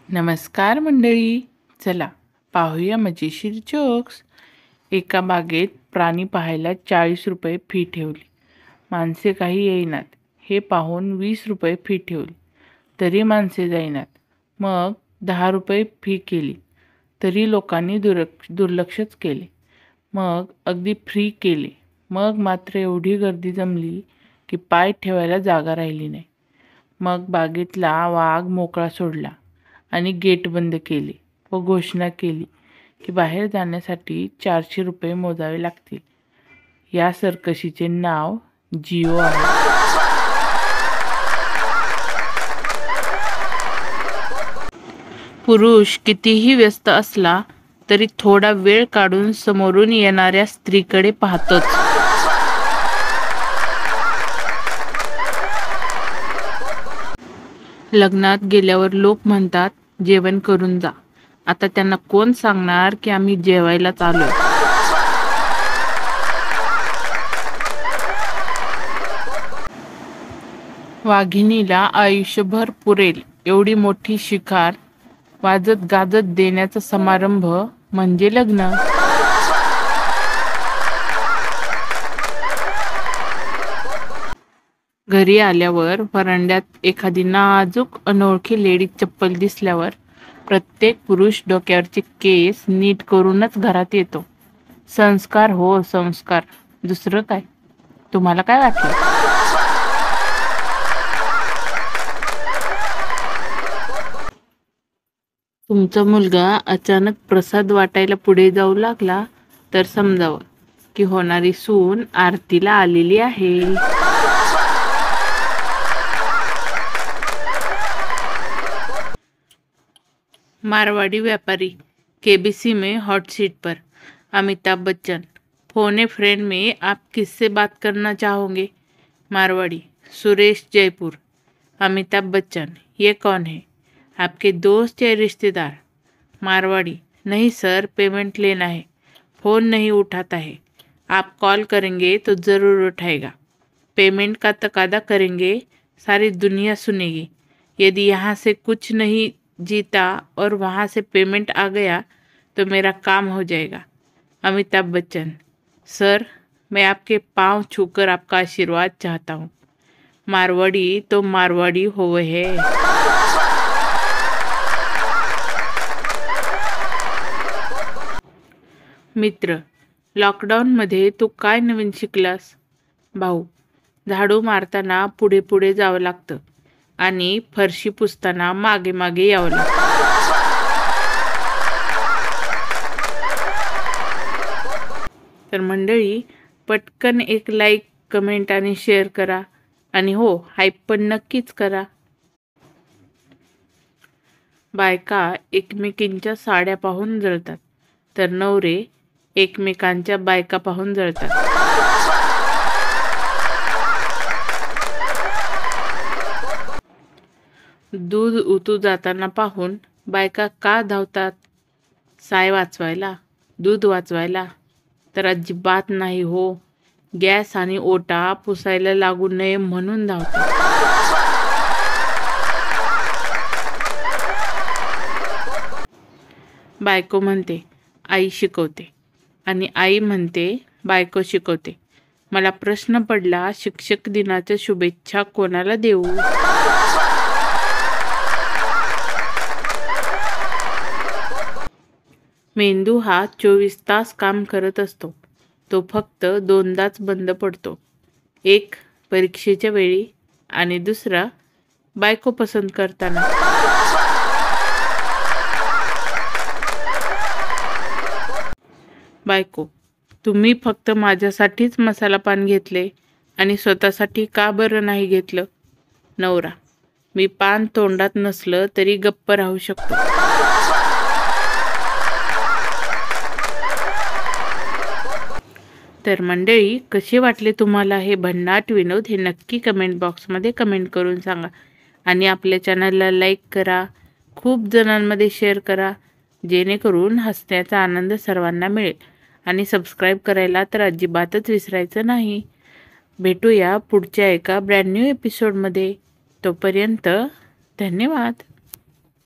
नमस्कार मंडळी, चला पाहूया मजेशीर जोक्स. एका बागेत प्राणी पाहायला 40 रुपये फी ठेवली. माणसे काही येईनात. हे पाहून 20 रुपये फी ठेवली, तरी माणसे जाईनात. मग 10 रुपये फी केली, तरी लोकांनी दुर्लक्षच केले. मग अगदी फ्री केले. मग मात्र एवढी गर्दी जमली की पाय ठेवायला जागा राहिली नाही. मग बागेतला वाघ मोकळा सोडला आणि गेट बंद केले व घोषणा केली की बाहेर जाण्यासाठी 400 रुपये मोजावे लागतील. या सर्कशीचे नाव जिओ आहे. पुरुष कितीही व्यस्त असला तरी थोडा वेळ काढून समोरून येणाऱ्या स्त्रीकडे पाहतोच. लग्नात गेल्यावर लोक म्हणतात जेवण करून जा. आता त्यांना कोण सांगणार की आम्ही जेवायलाच आलोय. वाघिणीला आयुष्यभर पुरेल एवढी मोठी शिकार वाजत गाजत देण्याचा समारंभ म्हणजे लग्न. घरी आल्यावर व्हरांड्यात एखादी नाजूक अनोळखी लेडी चप्पल दिसल्यावर प्रत्येक पुरुष डोक्यावरचे केस नीट करूनच घरात येतो. संस्कार हो संस्कार, दुसरं काय. तुम्हाला काय वाटलं? तुमचा मुलगा अचानक प्रसाद वाटायला पुढे जाऊ लागला तर समजावं की होणारी सून आरतीला आलेली आहे. मारवाड़ी व्यापारी केबीसी में हॉट सीट पर. अमिताभ बच्चन, फोन ए फ्रेंड में आप किससे बात करना चाहोगे? मारवाड़ी, सुरेश जयपुर. अमिताभ बच्चन, ये कौन है? आपके दोस्त या रिश्तेदार? मारवाड़ी, नहीं सर, पेमेंट लेना है. फ़ोन नहीं उठाता है. आप कॉल करेंगे तो ज़रूर उठाएगा. पेमेंट का तकादा करेंगे, सारी दुनिया सुनेगी. यदि यहाँ से कुछ नहीं जीता और वहाँ से पेमेंट आ गया तो मेरा काम हो जाएगा. अमिताभ बच्चन, सर मैं आपके पाँव छूकर आपका आशीर्वाद चाहता हूँ. मारवाड़ी तो मारवाड़ी हो है. मित्र, लॉकडाऊनमध्ये तू काय नवीन शिकलास? भाऊ, झाडू मारताना पुढे पुढे जावं लागतं आणि फरशी पुसताना मागे मागे यावं लागतं. तर मंडळी, पटकन एक लाईक, कमेंट आणि शेअर करा आणि हो, हाईप पण नक्कीच करा. बायका एकमेकींच्या साड्या पाहून जळतात तर नवरे एकमेकांच्या बायका पाहून जळतात. दूध उतू जाताना पाहून बायका का धावतात? साय वाचवायला, दूध वाचवायला? तर अजिबात नाही हो. गॅस आणि ओटा पुसायला लागू नये म्हणून धावतात. बायको म्हणते आई शिकवते आणि आई म्हणते बायको शिकवते. मला प्रश्न पडला, शिक्षक दिनाच्या शुभेच्छा कोणाला देऊ? मेंदू हा 24 तास काम करत असतो. तो फक्त 2दाच बंद पडतो. एक परीक्षेच्या वेळी आणि दुसरा बायको पसंत करताना. बायको, तुम्ही फक्त माझ्यासाठीच मसाला पान घेतले आणि स्वतःसाठी का बरं नाही घेतलं? नवरा, मी पान तोंडात नसलं तरी गप्प राहू शकतो. तर मंडळी, कसे वाटले तुम्हाला हे भन्नाट विनोद? हे नक्की कमेंट बॉक्समध्ये कमेंट करून सांगा आणि आपल्या चॅनलला लाईक करा, खूप जणांमध्ये शेअर करा, जेणेकरून हसण्याचा आनंद सर्वांना मिळेल. आणि सबस्क्राईब करायला तर अजिबातच विसरायचं नाही. भेटूया पुढच्या एका ब्रँड न्यू एपिसोडमध्ये. तोपर्यंत धन्यवाद.